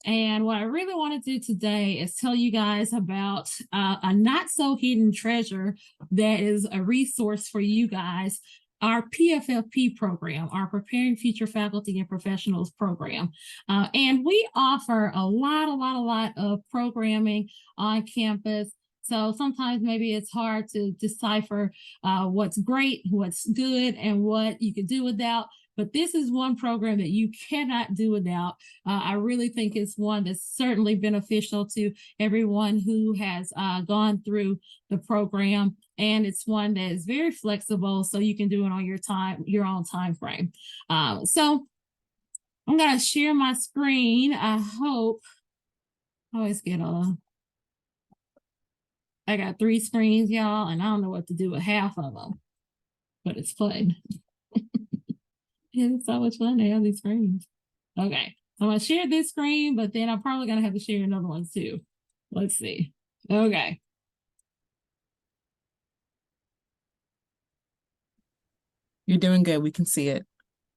And what I really want to do today is tell you guys about a not so hidden treasure that is a resource for you guys, our PFFP program, our Preparing Future Faculty and Professionals program. And we offer a lot of programming on campus. So sometimes maybe it's hard to decipher what's great, what's good, and what you can do without. But this is one program that you cannot do without. I really think it's one that's certainly beneficial to everyone who has gone through the program. And it's one that is very flexible, so you can do it on your own time frame. So I'm going to share my screen. I hope I always get I got 3 screens, y'all, and I don't know what to do with half of them, but it's fun. It's so much fun to have these screens. Okay, so I'm gonna share this screen, but then I'm probably gonna have to share another one too. Let's see. Okay. You're doing good. We can see it.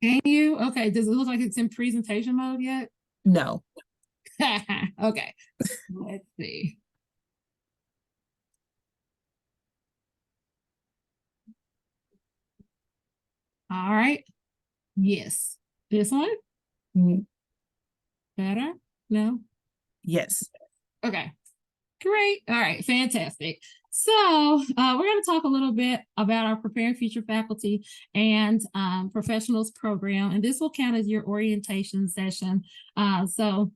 Can you? Okay, does it look like it's in presentation mode yet? No. Okay, let's see. All right. Yes. This one? Mm. Better? No? Yes. Okay. Great. All right. Fantastic. So we're going to talk a little bit about our Preparing Future Faculty and Professionals program, and this will count as your orientation session. So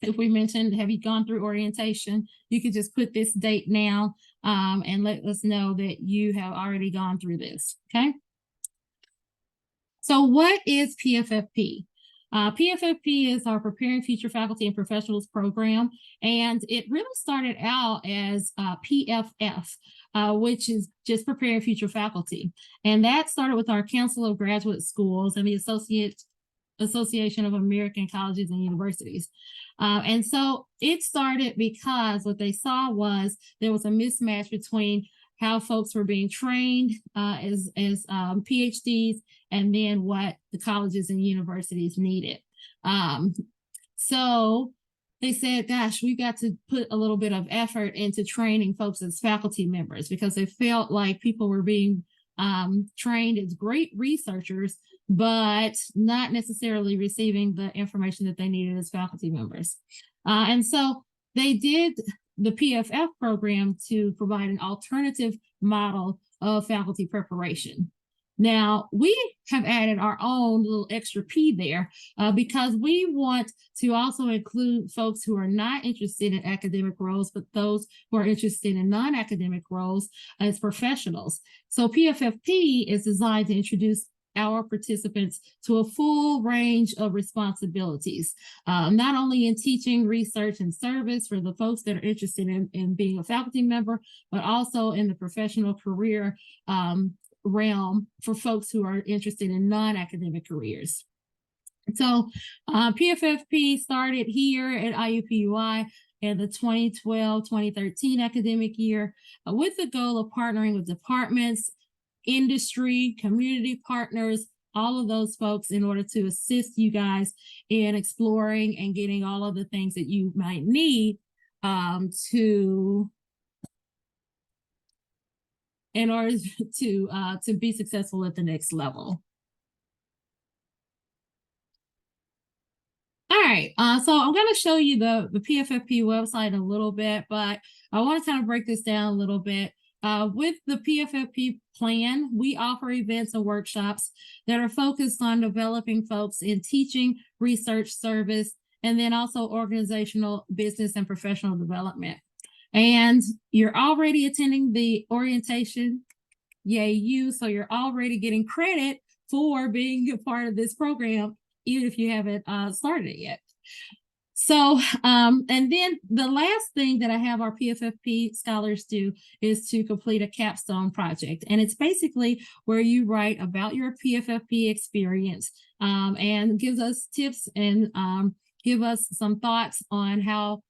if we mentioned, have you gone through orientation, you could just put this date now and let us know that you have already gone through this. Okay. So what is PFFP? PFFP is our Preparing Future Faculty and Professionals program, and it really started out as PFF, which is just Preparing Future Faculty. And that started with our Council of Graduate Schools and the Association of American Colleges and Universities. And so it started because what they saw was there was a mismatch between how folks were being trained as PhDs and then what the colleges and universities needed. So they said, gosh, we got to put a little bit of effort into training folks as faculty members because they felt like people were being trained as great researchers, but not necessarily receiving the information that they needed as faculty members. And so they did the PFF program to provide an alternative model of faculty preparation. Now, we have added our own little extra P there because we want to also include folks who are not interested in academic roles, but those who are interested in non-academic roles as professionals. So PFFP is designed to introduce our participants to a full range of responsibilities, not only in teaching, research, and service for the folks that are interested in being a faculty member, but also in the professional career realm for folks who are interested in non-academic careers. So PFFP started here at IUPUI in the 2012-2013 academic year with the goal of partnering with departments, industry, community partners, all of those folks in order to assist you guys in exploring and getting all of the things that you might need in order to be successful at the next level. All right, so I'm going to show you the PFFP website a little bit, but I want to kind of break this down a little bit. With the PFFP plan, we offer events and workshops that are focused on developing folks in teaching, research, service, and then also organizational, business, and professional development. And you're already attending the orientation, yay you, so you're already getting credit for being a part of this program, even if you haven't started it yet. So, and then the last thing that I have our PFFP scholars do is to complete a capstone project. And it's basically where you write about your PFFP experience and gives us tips and give us some thoughts on how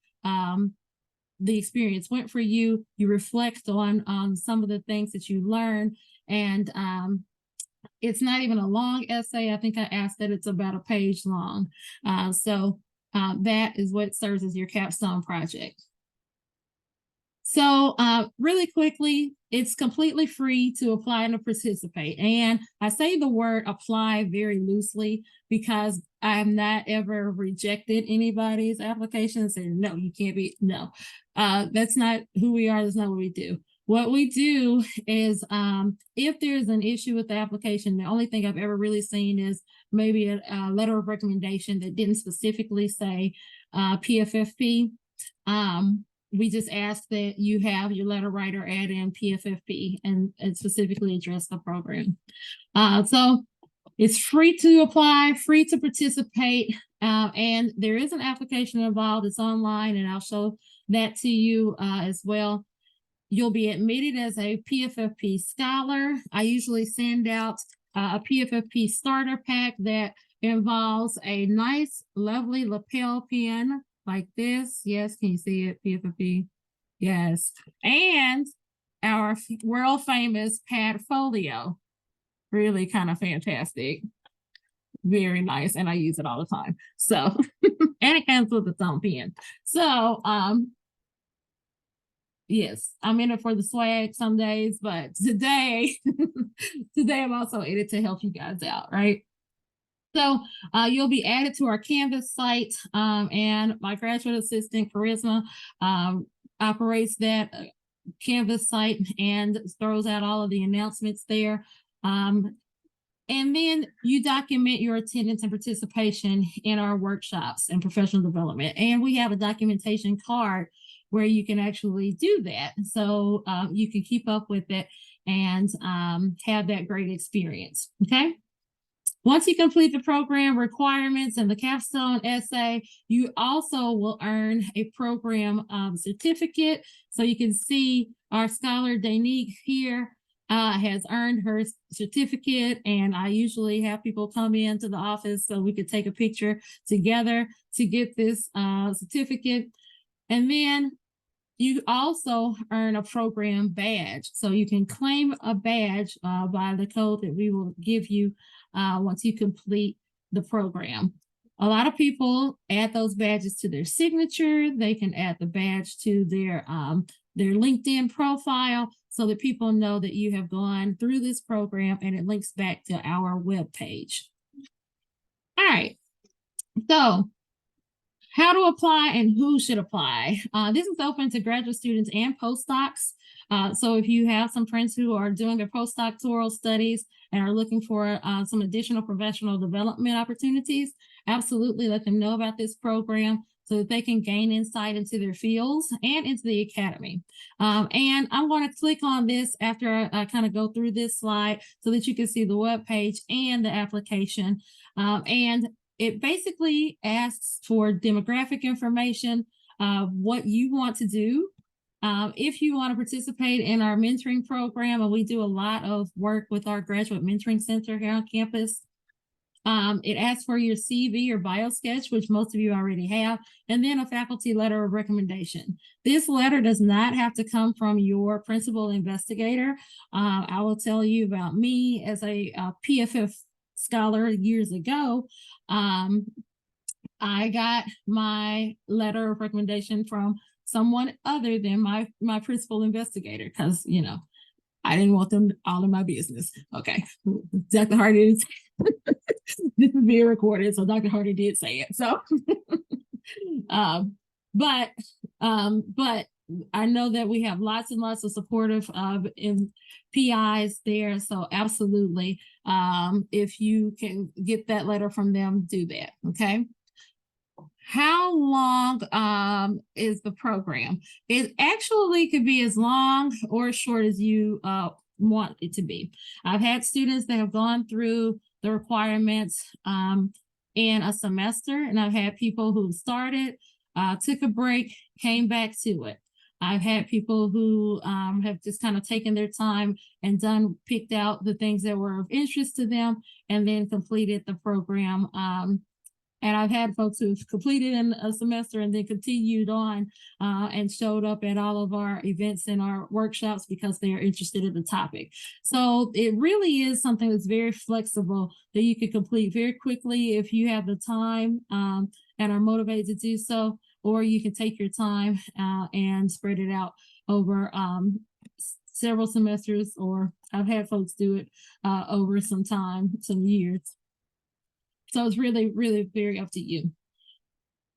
the experience went for you. You reflect on some of the things that you learned, and it's not even a long essay. I think I asked that it's about a page long. So that is what serves as your capstone project. So really quickly, it's completely free to apply and to participate. And I say the word apply very loosely because I've not ever rejected anybody's application and said, no, you can't be, no. That's not who we are. That's not what we do. What we do is if there's an issue with the application, the only thing I've ever really seen is maybe a letter of recommendation that didn't specifically say PFFP. We just ask that you have your letter writer add in PFFP and specifically address the program. So it's free to apply, free to participate, and there is an application involved. It's online, and I'll show that to you as well. You'll be admitted as a PFFP Scholar. I usually send out a PFFP starter pack that involves a nice, lovely lapel pin like this. Yes, can you see it? PFFP. Yes. And our world famous pad folio. Really kind of fantastic. Very nice. And I use it all the time. So, and it comes with its own pen. So, yes, I'm in it for the swag some days, but today, today I'm also in it to help you guys out, right? So you'll be added to our Canvas site, and my graduate assistant, Charisma, operates that Canvas site and throws out all of the announcements there. And then you document your attendance and participation in our workshops and professional development. And we have a documentation card where you can actually do that. So you can keep up with it and have that great experience, okay? Once you complete the program requirements and the capstone essay, you also will earn a program certificate. So you can see our scholar, Danique, here has earned her certificate. And I usually have people come into the office so we could take a picture together to get this certificate. And then you also earn a program badge. So you can claim a badge by the code that we will give you once you complete the program. A lot of people add those badges to their signature. They can add the badge to their LinkedIn profile so that people know that you have gone through this program and it links back to our webpage. All right. So how to apply and who should apply. This is open to graduate students and postdocs. So if you have some friends who are doing their postdoctoral studies and are looking for some additional professional development opportunities, absolutely let them know about this program so that they can gain insight into their fields and into the academy. And I'm going to click on this after I kind of go through this slide so that you can see the webpage and the application. And it basically asks for demographic information, what you want to do. If you want to participate in our mentoring program, and we do a lot of work with our graduate mentoring center here on campus. It asks for your CV or bio sketch, which most of you already have, and then a faculty letter of recommendation. This letter does not have to come from your principal investigator. I will tell you about me as a PFF Scholar years ago. I got my letter of recommendation from someone other than my principal investigator because, you know, I didn't want them all in my business. Okay, Dr. Hardy, this is being recorded, so Dr. Hardy did say it. So, but I know that we have lots and lots of supportive PIs there. So absolutely, if you can get that letter from them, do that. Okay. How long is the program? It actually could be as long or as short as you want it to be. I've had students that have gone through the requirements in a semester, and I've had people who started, took a break, came back to it. I've had people who have just kind of taken their time and picked out the things that were of interest to them and then completed the program. And I've had folks who've completed in a semester and then continued on and showed up at all of our events and our workshops because they are interested in the topic. So it really is something that's very flexible that you can complete very quickly if you have the time and are motivated to do so, or you can take your time and spread it out over several semesters, or I've had folks do it over some time, some years. So it's really, really very up to you.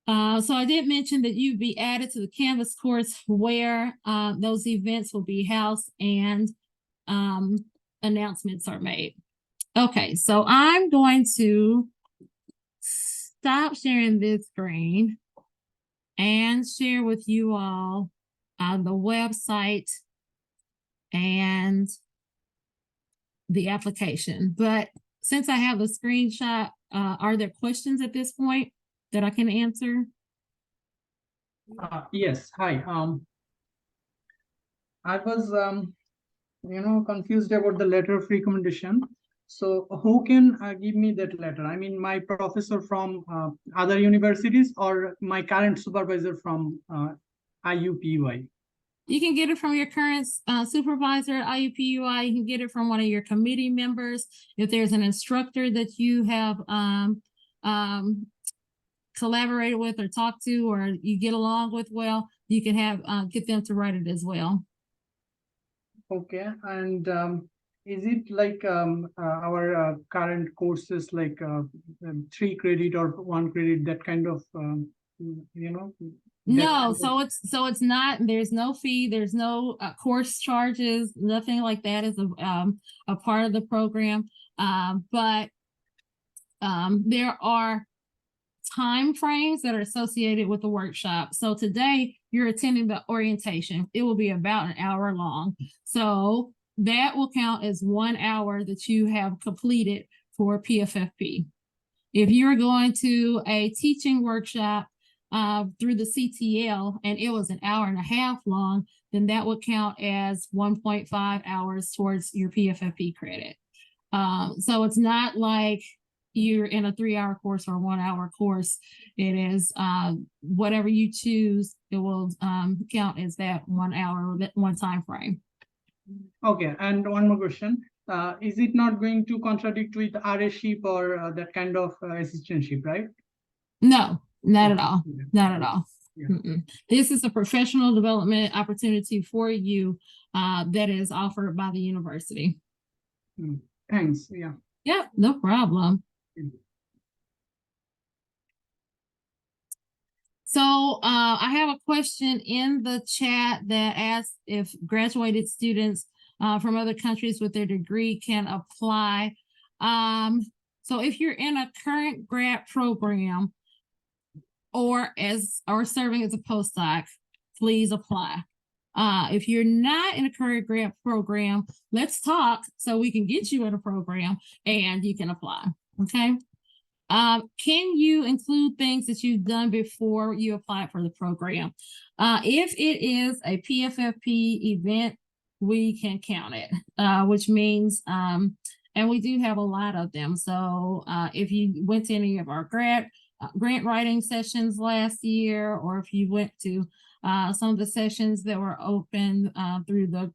So I did mention that you'd be added to the Canvas course where those events will be housed and announcements are made. Okay, so I'm going to stop sharing this screen and share with you all the website and the application. But since I have a screenshot, are there questions at this point that I can answer? Yes, hi. I was confused about the letter of recommendation. So who can give me that letter? I mean, my professor from other universities or my current supervisor from IUPUI? You can get it from your current supervisor at IUPUI. You can get it from one of your committee members. If there's an instructor that you have collaborated with or talked to, or you get along with well, you can have get them to write it as well. Okay, and is it like our current courses like 3 credit or 1 credit, that kind of No, so it's not. There's no fee. There's no course charges. Nothing like that is a part of the program. But there are time frames that are associated with the workshop. So today you're attending the orientation. It will be about an hour long. So that will count as 1 hour that you have completed for PFFP. If you're going to a teaching workshop through the CTL and it was an hour and a half long, then that would count as 1.5 hours towards your PFFP credit. So it's not like you're in a 3-hour course or a 1-hour course. It is whatever you choose, it will count as that 1 hour, that one time frame. Okay, and one more question. Is it not going to contradict with RA-ship or that kind of assistantship, right? No, not at all. Yeah. Not at all. Yeah. This is a professional development opportunity for you that is offered by the university. Thanks. Yeah. Yep, no problem. So I have a question in the chat that asks if graduated students from other countries with their degree can apply. So if you're in a current grad program or serving as a postdoc, please apply. If you're not in a current grad program, let's talk so we can get you in a program and you can apply. Okay. Can you include things that you've done before you apply for the program? If it is a PFFP event, we can count it, which means, and we do have a lot of them. So if you went to any of our grant writing sessions last year, or if you went to some of the sessions that were open through the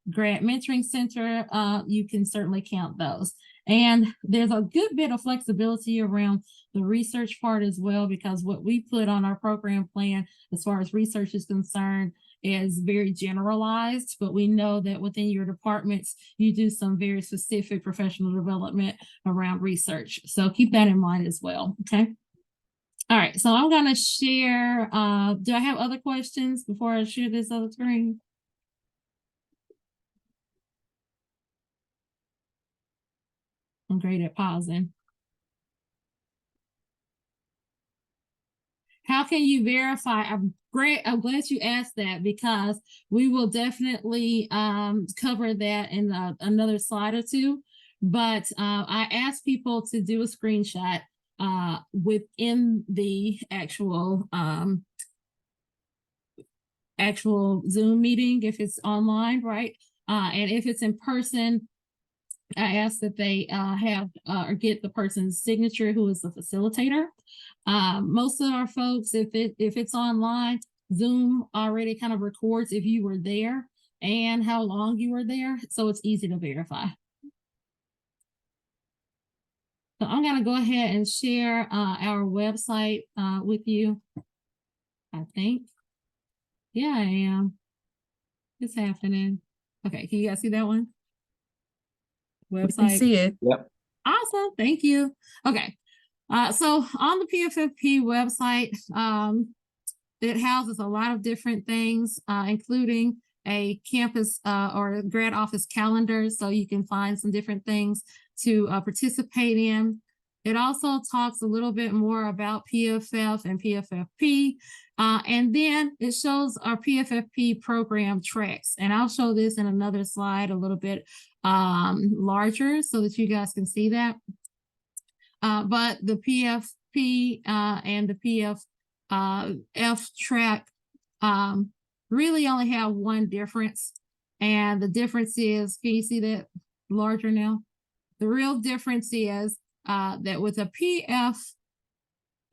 Grant Mentoring Center, you can certainly count those. And there's a good bit of flexibility around the research part as well, because what we put on our program plan as far as research is concerned is very generalized, but we know that within your departments, you do some very specific professional development around research. So keep that in mind as well, okay? All right, so I'm gonna share, do I have other questions before I share this other screen? I'm great at pausing. How can you verify? I'm glad you asked that, because we will definitely cover that in another slide or two. But I asked people to do a screenshot within the actual Zoom meeting if it's online, right? And if it's in person, I ask that they have or get the person's signature who is the facilitator. Most of our folks, if it's online, Zoom already kind of records if you were there and how long you were there, so it's easy to verify. So I'm gonna go ahead and share our website with you. I think. Yeah, I am. It's happening. Okay, can you guys see that one? We can Website. see it. Yep. Awesome, thank you. Okay, so on the PFFP website, it houses a lot of different things, including a campus or grad office calendar, so you can find some different things to participate in. It also talks a little bit more about PFF and PFFP, and then it shows our PFFP program tracks. And I'll show this in another slide a little bit larger so that you guys can see that. But the PFP and the PFF track really only have one difference. And the difference is, can you see that larger now? The real difference is that with a PFF,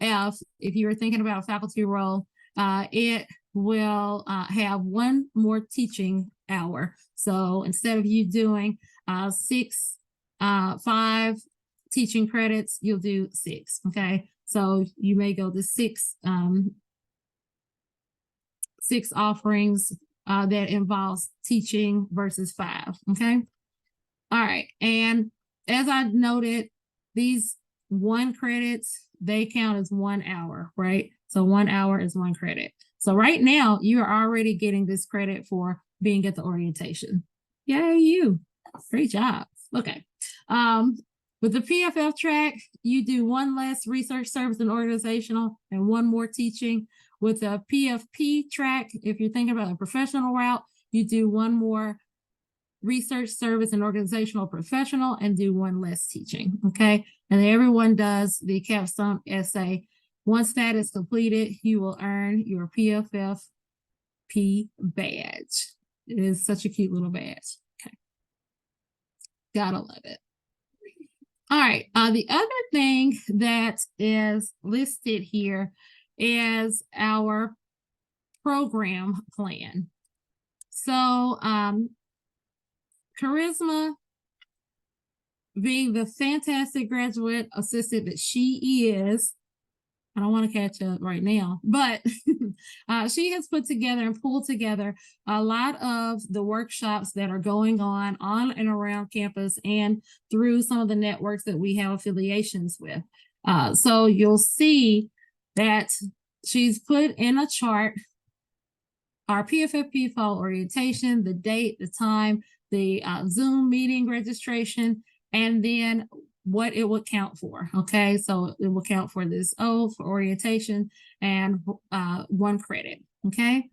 if you were thinking about a faculty role, it will have one more teaching hour. So instead of you doing 5 teaching credits, you'll do 6. Okay, so you may go to 6 offerings that involves teaching versus 5. Okay, all right, and as I noted, these 1 credits, they count as 1 hour, right? So 1 hour is 1 credit. So right now you are already getting this credit for being at the orientation. Yay, you! Great job. Okay. With the PFF track, you do 1 less research, service, and organizational, and 1 more teaching. With the PFP track, if you're thinking about a professional route, you do 1 more research, service, and organizational professional, and do 1 less teaching. Okay, and everyone does the capstone essay. Once that is completed, you will earn your PFFP badge. It is such a cute little badge. Okay, gotta love it. All right, the other thing that is listed here is our program plan. So Charisma, being the fantastic graduate assistant that she is, I don't want to catch up right now, but she has put together and pulled together a lot of the workshops that are going on and around campus and through some of the networks that we have affiliations with. So you'll see that she's put in a chart our PFFP fall orientation, the date, the time, the Zoom meeting registration, and then what it would count for. Okay, so it will count for this O for orientation and 1 credit. Okay,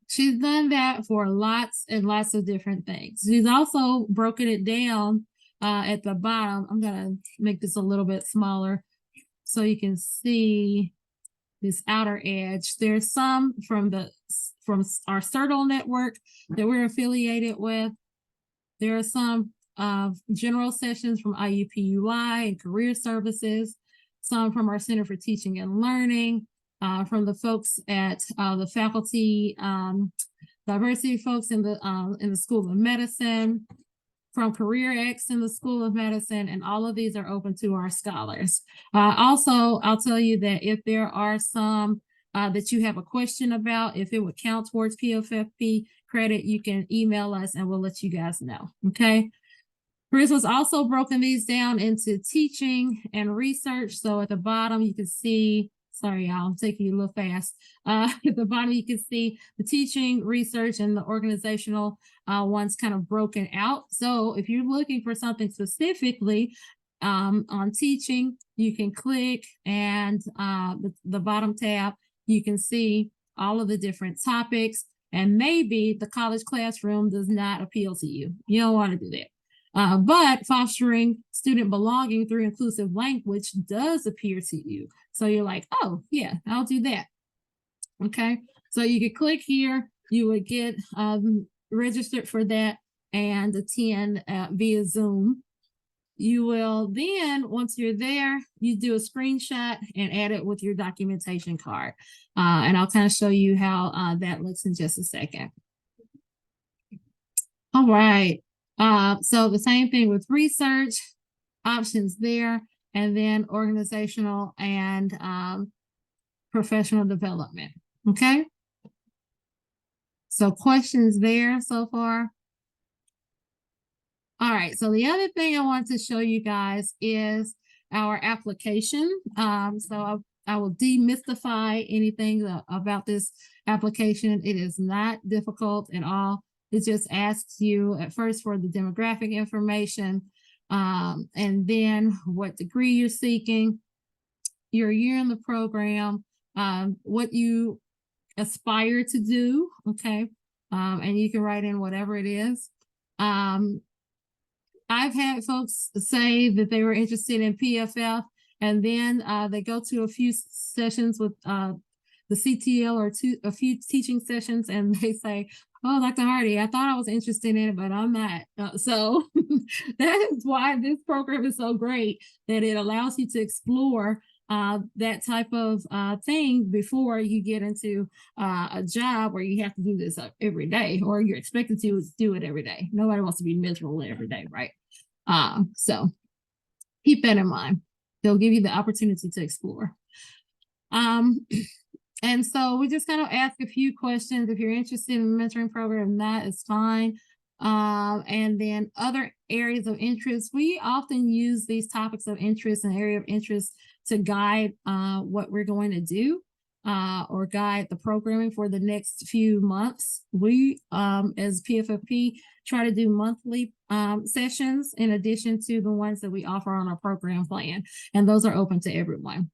she's done that for lots and lots of different things. She's also broken it down at the bottom. I'm gonna make this a little bit smaller so you can see this outer edge. There's some from our CERTL network that we're affiliated with. There are some general sessions from IUPUI and career services, some from our Center for Teaching and Learning, from the folks at the faculty diversity folks in the School of Medicine, from CareerX in the School of Medicine, and all of these are open to our scholars. Also, I'll tell you that if there are some that you have a question about, if it would count towards PFFP credit, you can email us and we'll let you guys know. Okay. Chris has also broken these down into teaching and research. So at the bottom, you can see, sorry, y'all, I'm taking you a little fast. At the bottom, you can see the teaching, research, and the organizational ones kind of broken out. So if you're looking for something specifically on teaching, you can click, and the bottom tab, you can see all of the different topics. And maybe the college classroom does not appeal to you. You don't want to do that. But fostering student belonging through inclusive language does appear to you. So you're like, oh, yeah, I'll do that. Okay, so you could click here. You would get registered for that and attend via Zoom. You will then, once you're there, you do a screenshot and add it with your documentation card. And I'll kind of show you how that looks in just a second. All right. So the same thing with research. options there, and then organizational and professional development. Okay. So questions there so far? All right. So the other thing I want to show you guys is our application. So I will demystify anything about this application. It is not difficult at all. It just asks you at first for the demographic information, and then what degree you're seeking, your year in the program, what you aspire to do, okay? And you can write in whatever it is. I've had folks say that they were interested in PFF, and then they go to a few sessions with the CTL or a few teaching sessions, and they say, "Oh, Dr. Hardy, I thought I was interested in it, but I'm not." So that is why this program is so great, that it allows you to explore that type of thing before you get into a job where you have to do this every day, or you're expected to do it every day. Nobody wants to be miserable every day, right? So keep that in mind. They'll give you the opportunity to explore. And so we just kind of ask a few questions. If you're interested in the mentoring program, that is fine. And then other areas of interest, we often use these topics of interest and area of interest to guide what we're going to do, or guide the programming for the next few months. We, as PFFP, try to do monthly sessions in addition to the ones that we offer on our program plan, and those are open to everyone.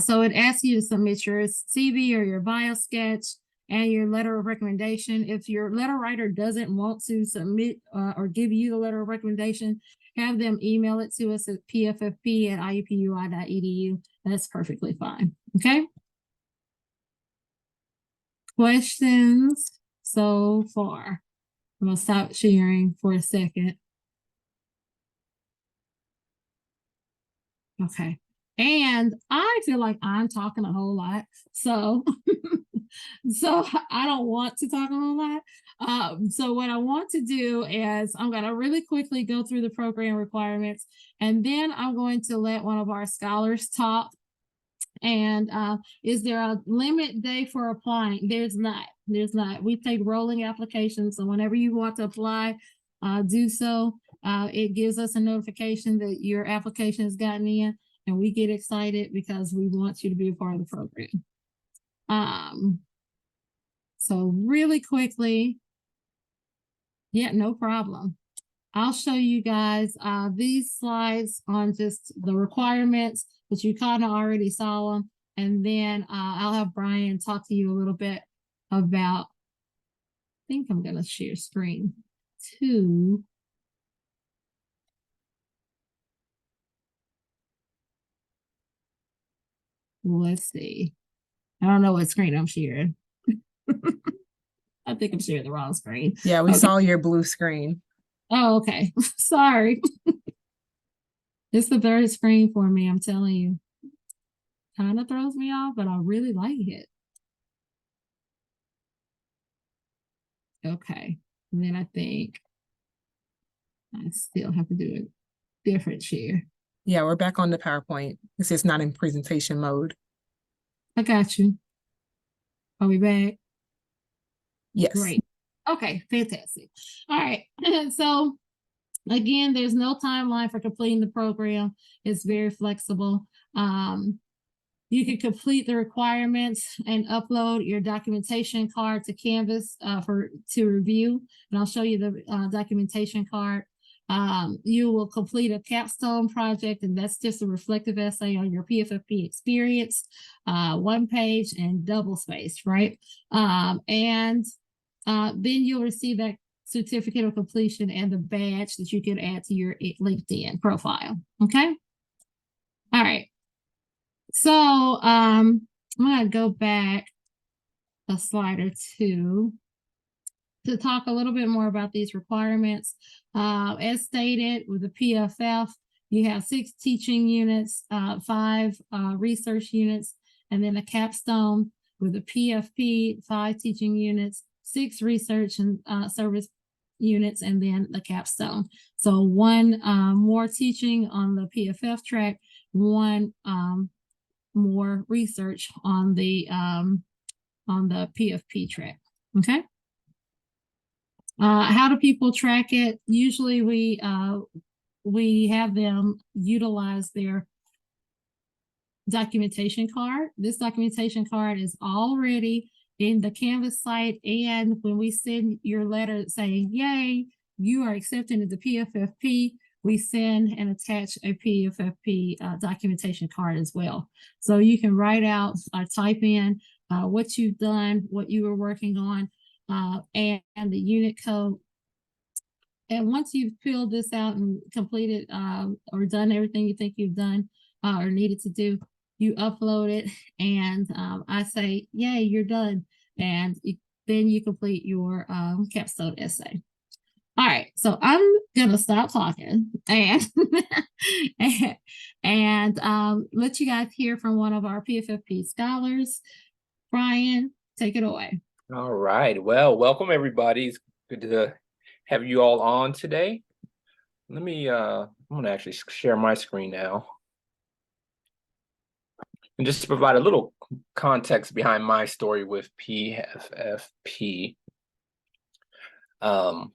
So it asks you to submit your CV or your bio sketch and your letter of recommendation. If your letter writer doesn't want to submit or give you the letter of recommendation, have them email it to us at pffp@iupui.edu. That's perfectly fine. Okay. Questions so far? I'm gonna stop sharing for a second. Okay. And I feel like I'm talking a whole lot. So, so I don't want to talk a whole lot. So what I want to do is I'm going to really quickly go through the program requirements, and then I'm going to let one of our scholars talk. And is there a limit day for applying? There's not. There's not. We take rolling applications. So whenever you want to apply, do so. It gives us a notification that your application has gotten in, and we get excited because we want you to be a part of the program. So really quickly, yeah, no problem. I'll show you guys these slides on just the requirements, but you kind of already saw them. And then I'll have Brian talk to you a little bit about, I think I'm going to share screen too. Let's see. I don't know what screen I'm sharing. I think I'm sharing the wrong screen. Yeah, we Okay. saw your blue screen. Oh, okay. Sorry. It's the third screen for me, I'm telling you. Kind of throws me off, but I really like it. Okay. And then I think I still have to do a different share. Yeah, we're back on the PowerPoint. It's just not in presentation mode. I got you. Are we back? Yes. Great. Okay, fantastic. All right. So again, there's no timeline for completing the program. It's very flexible. You can complete the requirements and upload your documentation card to Canvas to review. And I'll show you the documentation card. You will complete a capstone project, and that's just a reflective essay on your PFFP experience, one page and double spaced, right? Then you'll receive that certificate of completion and the badge that you can add to your LinkedIn profile. Okay. All right. So I'm going to go back a slide or two to talk a little bit more about these requirements. As stated, with the PFF, you have 6 teaching units, 5 research units, and then a capstone. With the PFP, 5 teaching units, 6 research and service units, and then the capstone. So one more teaching on the PFF track, one more research on the PFP track. Okay. How do people track it? Usually we have them utilize their documentation card. This documentation card is already in the Canvas site, and when we send your letter saying, yay, you are accepted into PFFP, we send and attach a PFFP documentation card as well. So you can write out or type in what you've done, what you were working on, and the unit code. And once you've filled this out and completed or done everything you think you've done or needed to do, you upload it, and I say, yay, you're done. And then you complete your capstone essay. All right, so I'm gonna stop talking and let you guys hear from one of our PFFP scholars. Brian, take it away. All right, well, welcome everybody. It's good to have you all on today. Let me, I'm gonna actually share my screen now. And just to provide a little context behind my story with PFFP. I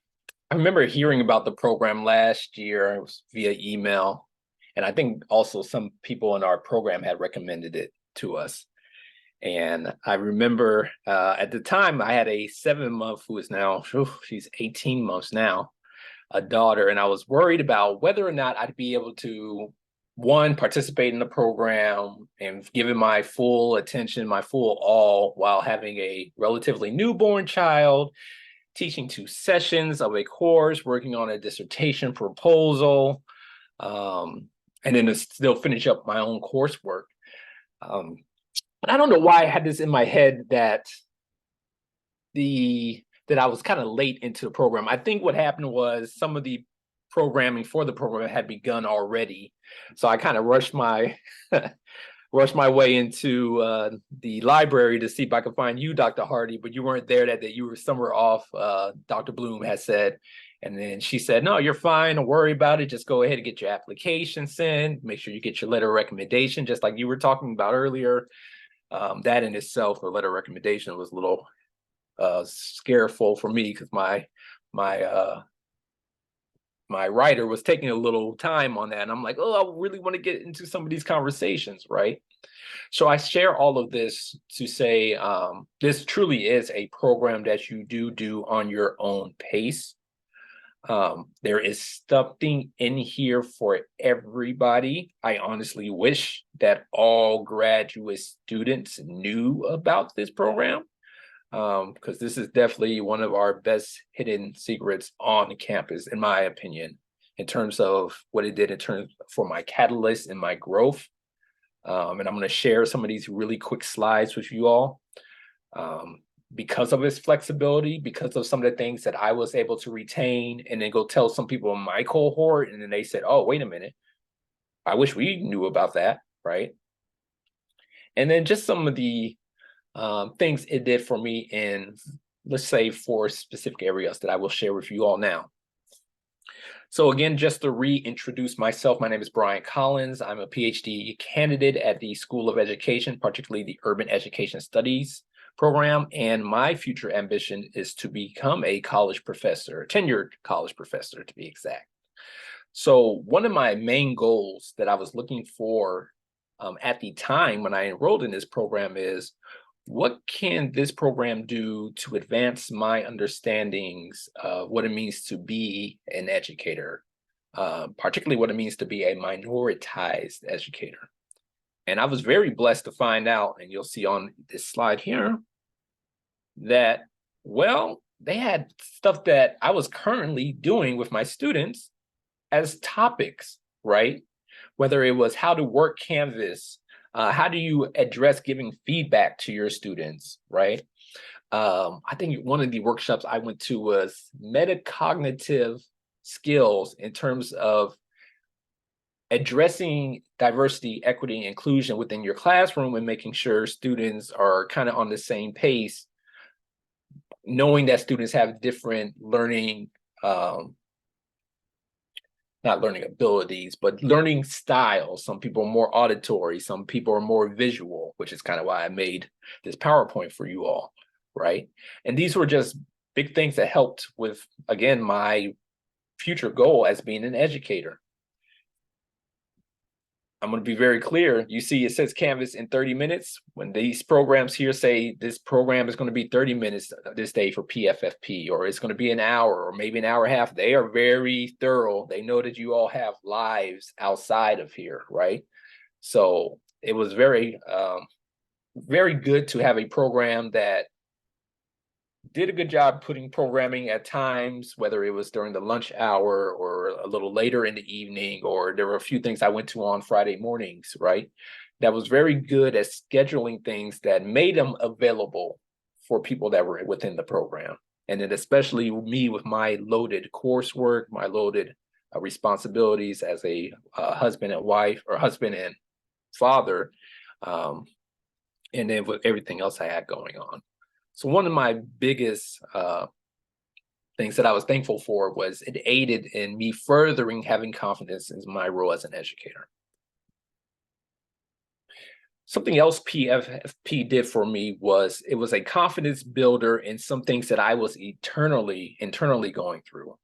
remember hearing about the program last year. It was via email. And I think also some people in our program had recommended it to us. And I remember at the time I had a 7-month who is now, she's 18 months now, a daughter. And I was worried about whether or not I'd be able to, one, participate in the program and give it my full attention, my full all, while having a relatively newborn child, teaching 2 sessions of a course, working on a dissertation proposal, and then to still finish up my own coursework. I don't know why I had this in my head that I was kind of late into the program. I think what happened was some of the programming for the program had begun already. So I kind of rushed my way into the library to see if I could find you, Dr. Hardy, but you weren't there that day. You were somewhere off, Dr. Bloom had said. And then she said, no, you're fine. Don't worry about it. Just go ahead and get your application sent. Make sure you get your letter of recommendation, just like you were talking about earlier. That in itself, the letter of recommendation was a little scareful for me because my writer was taking a little time on that. And I'm like, oh, I really want to get into some of these conversations, right? So I share all of this to say this truly is a program that you do on your own pace. There is something in here for everybody. I honestly wish that all graduate students knew about this program, because this is definitely one of our best hidden secrets on campus, in my opinion, in terms of what it did in terms for my catalyst and my growth. And I'm going to share some of these really quick slides with you all. Because of its flexibility, because of some of the things that I was able to retain and then go tell some people in my cohort, and then they said, oh, wait a minute, I wish we knew about that, right? And then just some of the things it did for me in, let's say, 4 specific areas that I will share with you all now. So again, just to reintroduce myself, my name is Brian Collins. I'm a PhD candidate at the School of Education, particularly the Urban Education Studies program, and my future ambition is to become a college professor, a tenured college professor to be exact. So one of my main goals that I was looking for at the time when I enrolled in this program is, what can this program do to advance my understandings of what it means to be an educator, particularly what it means to be a minoritized educator? And I was very blessed to find out, and you'll see on this slide here, that, well, they had stuff that I was currently doing with my students as topics, right? Whether it was how to work Canvas, how do you address giving feedback to your students, right? I think one of the workshops I went to was metacognitive skills in terms of addressing diversity, equity, and inclusion within your classroom and making sure students are kind of on the same pace, knowing that students have different learning not learning abilities, but learning styles. Some people are more auditory, some people are more visual, which is kind of why I made this PowerPoint for you all, right? And these were just big things that helped with, again, my future goal as being an educator. I'm going to be very clear. You see, it says Canvas in 30 minutes. When these programs here say this program is going to be 30 minutes this day for PFFP, or it's going to be an hour or maybe an hour and a half, they are very thorough. They know that you all have lives outside of here, right? So it was very, very good to have a program that did a good job putting programming at times, whether it was during the lunch hour or a little later in the evening, or there were a few things I went to on Friday mornings, right? That was very good at scheduling things that made them available for people that were within the program. And then especially me with my loaded coursework, my loaded responsibilities as a husband and wife, or husband and father, and then with everything else I had going on. So one of my biggest things that I was thankful for was it aided in me furthering having confidence in my role as an educator. Something else PFFP did for me was it was a confidence builder in some things that I was internally going through.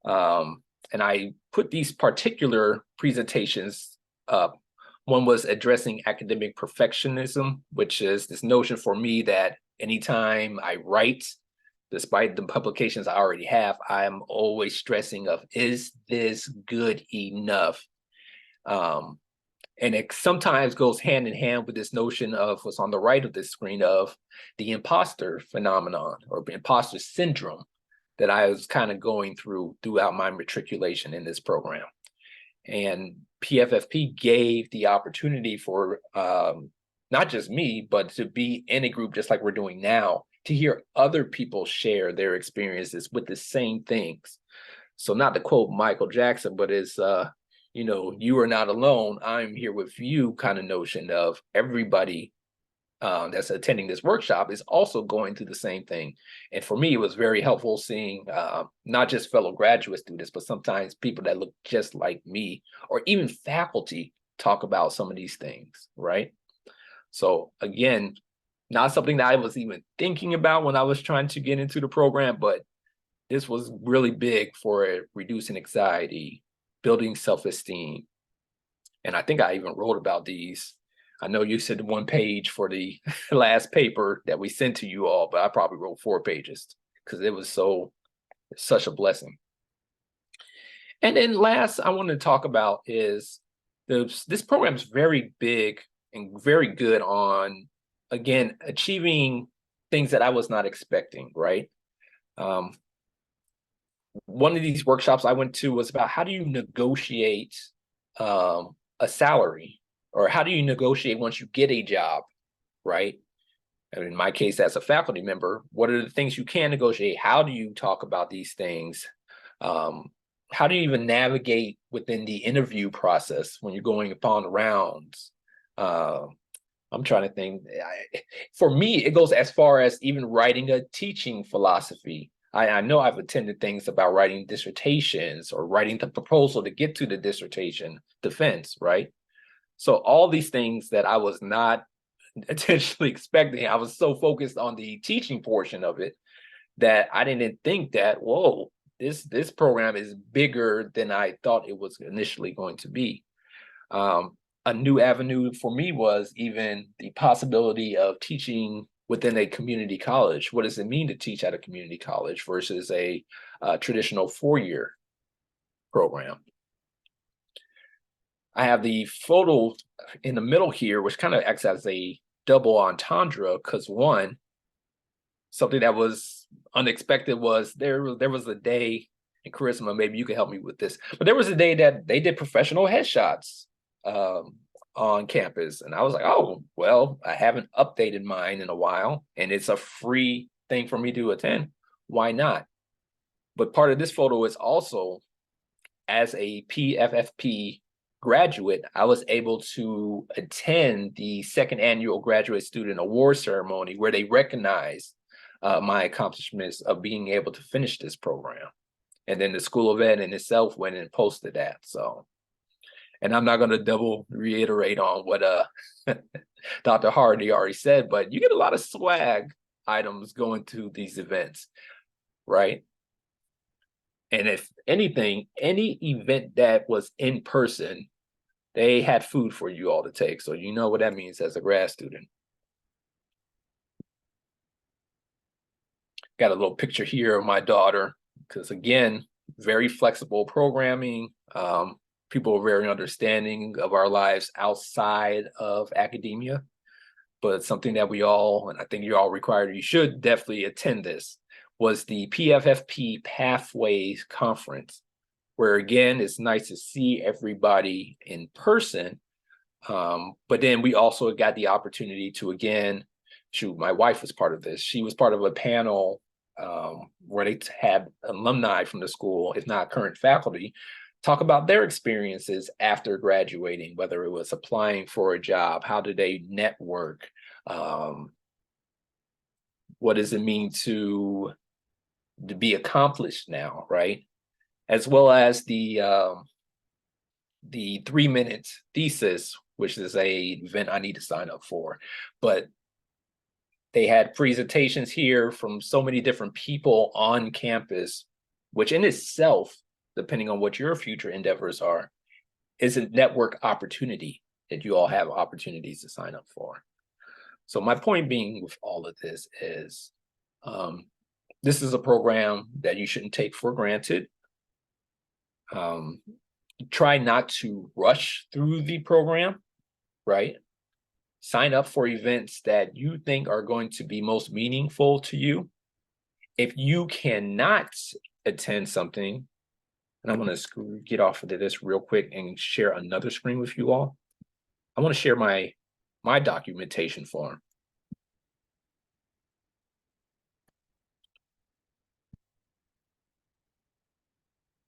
And I put these particular presentations up. One was addressing academic perfectionism, which is this notion for me that anytime I write, despite the publications I already have, I'm always stressing of, is this good enough? And it sometimes goes hand in hand with this notion of what's on the right of this screen of the imposter phenomenon or imposter syndrome that I was kind of going through throughout my matriculation in this program. And PFFP gave the opportunity for not just me, but to be in a group just like we're doing now, to hear other people share their experiences with the same things. So not to quote Michael Jackson, but it's, you know, you are not alone, I'm here with you kind of notion of everybody that's attending this workshop is also going through the same thing. And for me, it was very helpful seeing not just fellow graduate students, but sometimes people that look just like me, or even faculty talk about some of these things, right? So again, not something that I was even thinking about when I was trying to get into the program, but this was really big for reducing anxiety, building self-esteem. And I think I even wrote about these. I know you said 1 page for the last paper that we sent to you all, but I probably wrote 4 pages because it was such a blessing. And then last I want to talk about is this program is very big and very good on, again, achieving things that I was not expecting, right? One of these workshops I went to was about how do you negotiate a salary, or how do you negotiate once you get a job, right? And in my case, as a faculty member, what are the things you can negotiate? How do you talk about these things? How do you even navigate within the interview process when you're going upon the rounds? I'm trying to think. For me, it goes as far as even writing a teaching philosophy. I know I've attended things about writing dissertations or writing the proposal to get to the dissertation defense, right? So all these things that I was not intentionally expecting, I was so focused on the teaching portion of it that I didn't think that, whoa, this program is bigger than I thought it was initially going to be. A new avenue for me was even the possibility of teaching within a community college. What does it mean to teach at a community college versus a traditional 4-year program? I have the photo in the middle here, which kind of acts as a double entendre, because one, something that was unexpected was there was a day, and Charisma, maybe you can help me with this, but there was a day that they did professional headshots on campus. And I was like, oh, well, I haven't updated mine in a while, and it's a free thing for me to attend. Why not? But part of this photo is also, as a PFFP graduate, I was able to attend the 2nd annual graduate student award ceremony where they recognized my accomplishments of being able to finish this program. And then the school event in itself went and posted that. So, and I'm not going to double reiterate on what Dr. Hardy already said, but you get a lot of swag items going to these events, right? And if anything, any event that was in person, they had food for you all to take. So you know what that means as a grad student. Got a little picture here of my daughter, because again, very flexible programming. People are very understanding of our lives outside of academia, but something that we all, and I think you're all required, you should definitely attend this, was the PFFP Pathways Conference, where again, it's nice to see everybody in person. But then we also got the opportunity to, again, shoot, my wife was part of this. She was part of a panel where they had alumni from the school, if not current faculty, talk about their experiences after graduating, whether it was applying for a job, how do they network, what does it mean to be accomplished now, right? As well as the 3-minute thesis, which is a event I need to sign up for. But they had presentations here from so many different people on campus, which in itself, depending on what your future endeavors are, is a network opportunity that you all have opportunities to sign up for. So my point being with all of this is, this is a program that you shouldn't take for granted. Try not to rush through the program, right? Sign up for events that you think are going to be most meaningful to you. If you cannot attend something, and I'm going to get off of this real quick and share another screen with you all. I want to share my documentation form.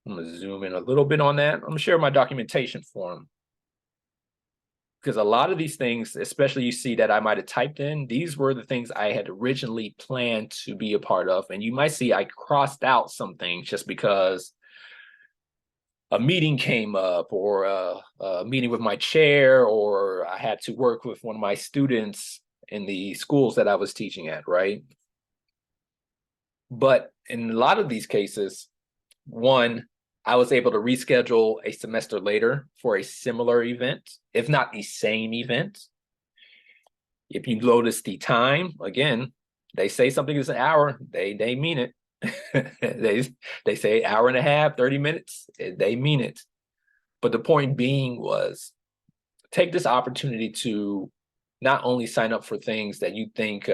I'm going to zoom in a little bit on that. I'm going to share my documentation form, because a lot of these things, especially you see that I might have typed in, these were the things I had originally planned to be a part of. And you might see I crossed out some things just because a meeting came up, or a meeting with my chair, or I had to work with one of my students in the schools that I was teaching at, right? But in a lot of these cases, one, I was able to reschedule a semester later for a similar event, if not the same event. If you notice the time, again, they say something is an hour, they mean it. they say hour and a half, 30 minutes, they mean it. But the point being was, take this opportunity to not only sign up for things that you think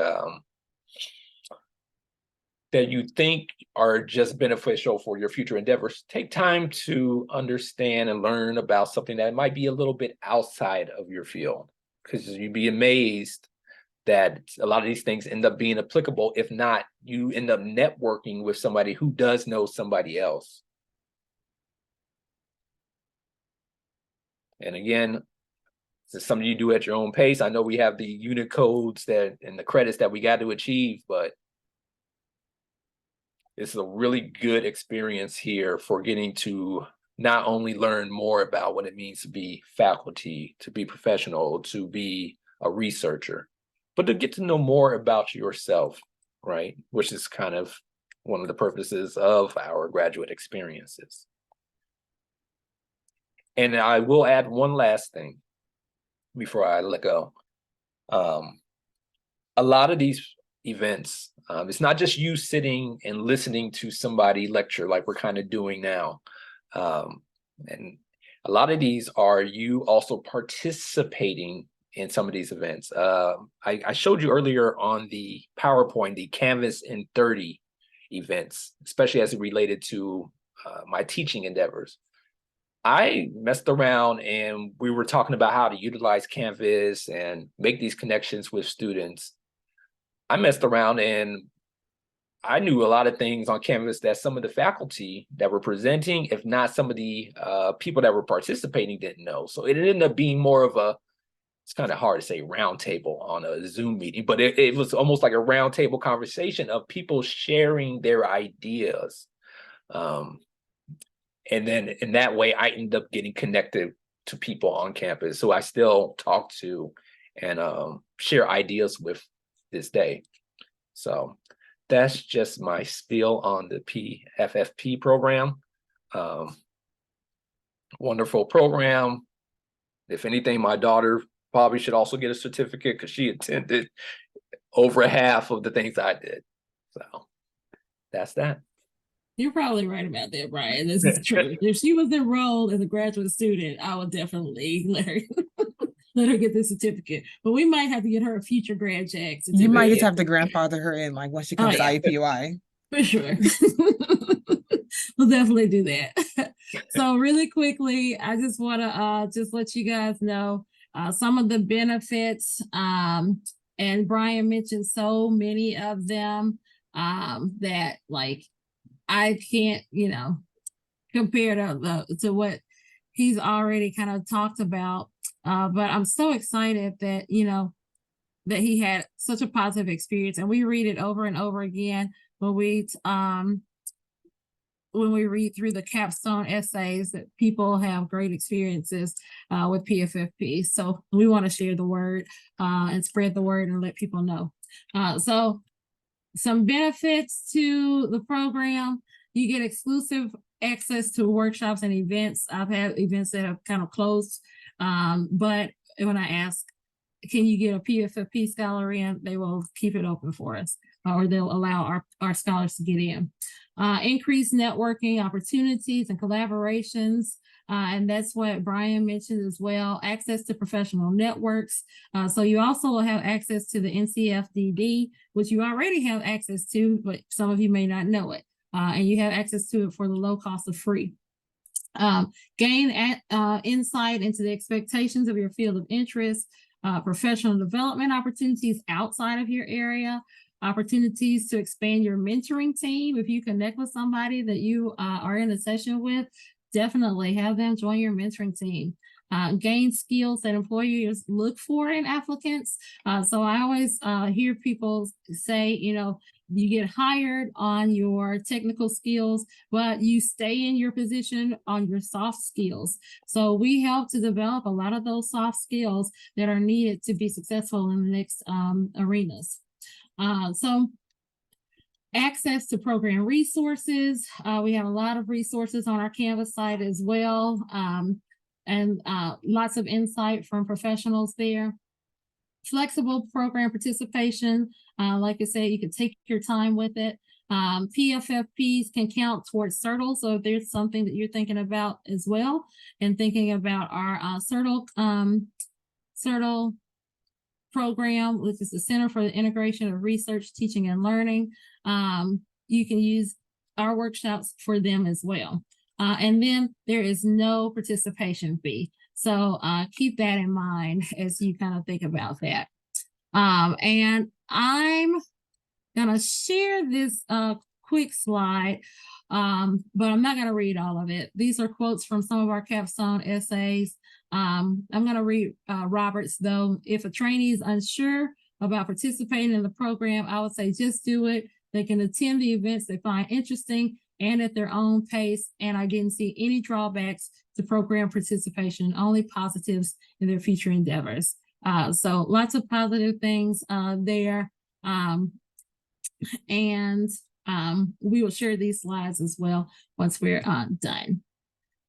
are just beneficial for your future endeavors. Take time to understand and learn about something that might be a little bit outside of your field, because you'd be amazed that a lot of these things end up being applicable. If not, you end up networking with somebody who does know somebody else. And again, this is something you do at your own pace. I know we have the unit codes that and the credits that we got to achieve, but it's a really good experience here for getting to not only learn more about what it means to be faculty, to be professional, to be a researcher, but to get to know more about yourself, right? Which is kind of one of the purposes of our graduate experiences. And I will add one last thing before I let go. A lot of these events, it's not just you sitting and listening to somebody lecture like we're kind of doing now. And a lot of these are you also participating in some of these events. I showed you earlier on the PowerPoint, the Canvas in 30 events, especially as it related to my teaching endeavors. I messed around and we were talking about how to utilize Canvas and make these connections with students. I messed around and I knew a lot of things on Canvas that some of the faculty that were presenting, if not some of the people that were participating, didn't know. So it ended up being more of a, it's kind of hard to say round table on a Zoom meeting, but it was almost like a round table conversation of people sharing their ideas. And then in that way, I end up getting connected to people on campus who I still talk to and share ideas with this day. So that's just my spiel on the PFFP program. Wonderful program. If anything, my daughter probably should also get a certificate because she attended over half of the things I did. So that's that. You're probably right about that, Brian. This is true. If she was enrolled as a graduate student, I would definitely let her get the certificate. But we might have to get her a future grad jack certificate. You might just have to grandfather her in, like, when she comes to yeah. IUPUI. For sure. We'll definitely do that. So really quickly, I just want to just let you guys know some of the benefits. And Brian mentioned so many of them that, like, I can't, compare to what he's already kind of talked about. But I'm so excited that, that he had such a positive experience, and we read it over and over again when we read through the capstone essays that people have great experiences with PFFP. So we want to share the word and spread the word and let people know. So some benefits to the program: you get exclusive access to workshops and events. I've had events that have kind of closed, but when I ask, can you get a PFFP Scholar in, they will keep it open for us, or they'll allow our scholars to get in. Increased networking opportunities and collaborations, and that's what Brian mentioned as well. Access to professional networks. So you also will have access to the NCFDD, which you already have access to, but some of you may not know it. And you have access to it for the low cost of free. Gain insight into the expectations of your field of interest, professional development opportunities outside of your area, opportunities to expand your mentoring team. If you connect with somebody that you are in a session with, definitely have them join your mentoring team. Gain skills that employers look for in applicants. So I always hear people say, you get hired on your technical skills, but you stay in your position on your soft skills. So we help to develop a lot of those soft skills that are needed to be successful in the next arenas. So access to program resources. We have a lot of resources on our Canvas site as well, and lots of insight from professionals there. Flexible program participation. Like I said, you can take your time with it. PFFPs can count towards CERTL. So if there's something that you're thinking about as well, and thinking about our CERTL program, which is the Center for the Integration of Research, Teaching, and Learning, you can use our workshops for them as well. And then there is no participation fee. So keep that in mind as you kind of think about that. And I'm gonna share this quick slide, but I'm not gonna read all of it. These are quotes from some of our capstone essays. I'm gonna read Robert's though. If a trainee is unsure about participating in the program, I would say just do it. They can attend the events they find interesting and at their own pace, and I didn't see any drawbacks to program participation, only positives in their future endeavors. So lots of positive things there. And we will share these slides as well once we're done.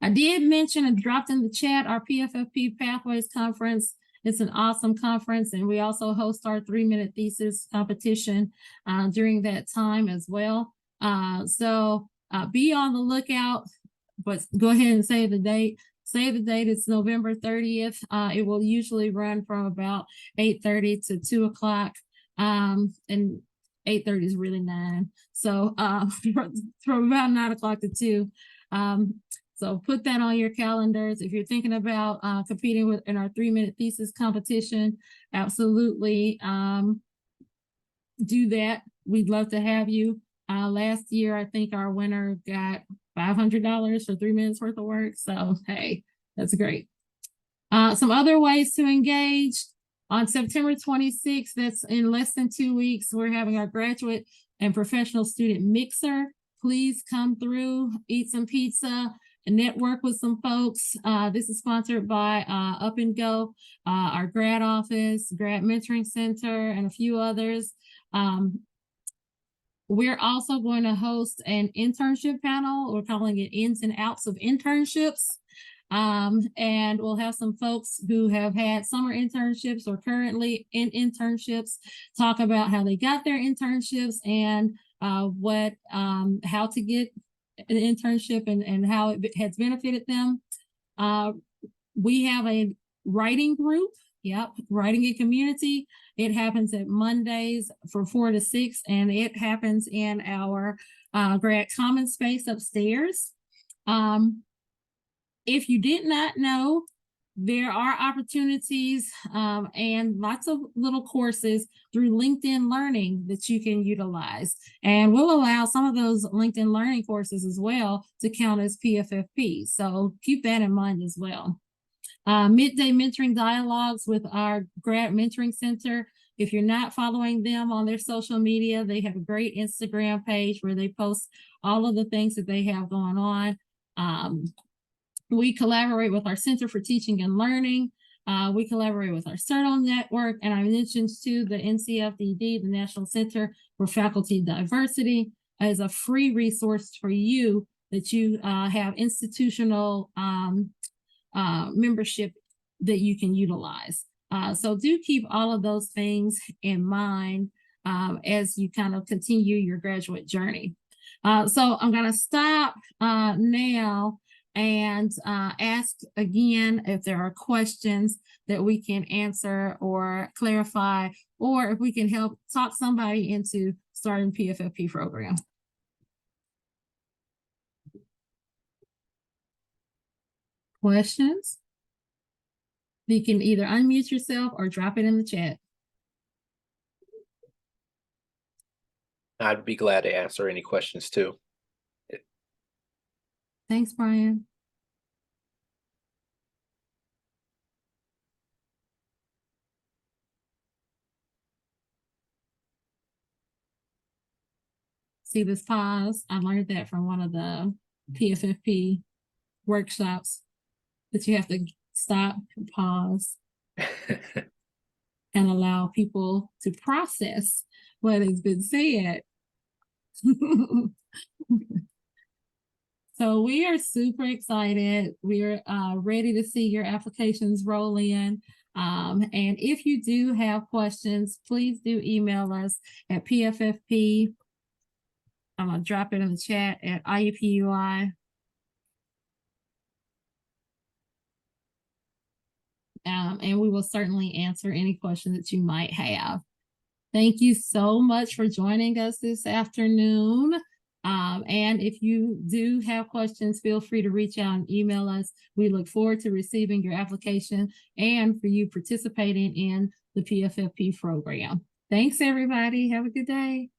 I did mention and dropped in the chat our PFFP Pathways Conference. It's an awesome conference, and we also host our 3-minute thesis competition during that time as well. So be on the lookout, but go ahead and save the date. Save the date. It's November 30th. It will usually run from about 8:30 to 2 o'clock. And 8:30 is really 9. So from about 9 o'clock to 2. So put that on your calendars. If you're thinking about competing in our 3-minute thesis competition, absolutely do that. We'd love to have you. Last year, I think our winner got $500 for 3 minutes worth of work. So, hey, that's great. Some other ways to engage. On September 26th, that's in less than 2 weeks, we're having our graduate and professional student mixer. Please come through, eat some pizza, network with some folks. This is sponsored by Up and Go, our grad office, grad mentoring center, and a few others. We're also going to host an internship panel. We're calling it Ins and Outs of Internships. And we'll have some folks who have had summer internships or currently in internships talk about how they got their internships and how to get an internship and how it has benefited them. We have a writing group. Yep, writing a community. It happens at Mondays from 4 to 6, and it happens in our grad commons space upstairs. If you did not know, there are opportunities and lots of little courses through LinkedIn Learning that you can utilize. And we'll allow some of those LinkedIn Learning courses as well to count as PFFP. So keep that in mind as well. Midday mentoring dialogues with our grad mentoring center. If you're not following them on their social media, they have a great Instagram page where they post all of the things that they have going on. We collaborate with our Center for Teaching and Learning. We collaborate with our CERTO network, and I mentioned too the NCFDD, the National Center for Faculty Diversity, as a free resource for you that you have institutional membership that you can utilize. So do keep all of those things in mind as you kind of continue your graduate journey. So I'm going to stop now and ask again if there are questions that we can answer or clarify, or if we can help talk somebody into starting PFFP program. Questions? You can either unmute yourself or drop it in the chat. I'd be glad to answer any questions too. Thanks, Brian. See this pause? I learned that from one of the PFFP workshops, that you have to stop, pause, and allow people to process what has been said. So we are super excited. We're ready to see your applications roll in. And if you do have questions, please do email us at PFFP. I'm going to drop it in the chat at IUPUI. And we will certainly answer any questions that you might have. Thank you so much for joining us this afternoon. And if you do have questions, feel free to reach out and email us. We look forward to receiving your application and for you participating in the PFFP program. Thanks, everybody. Have a good day.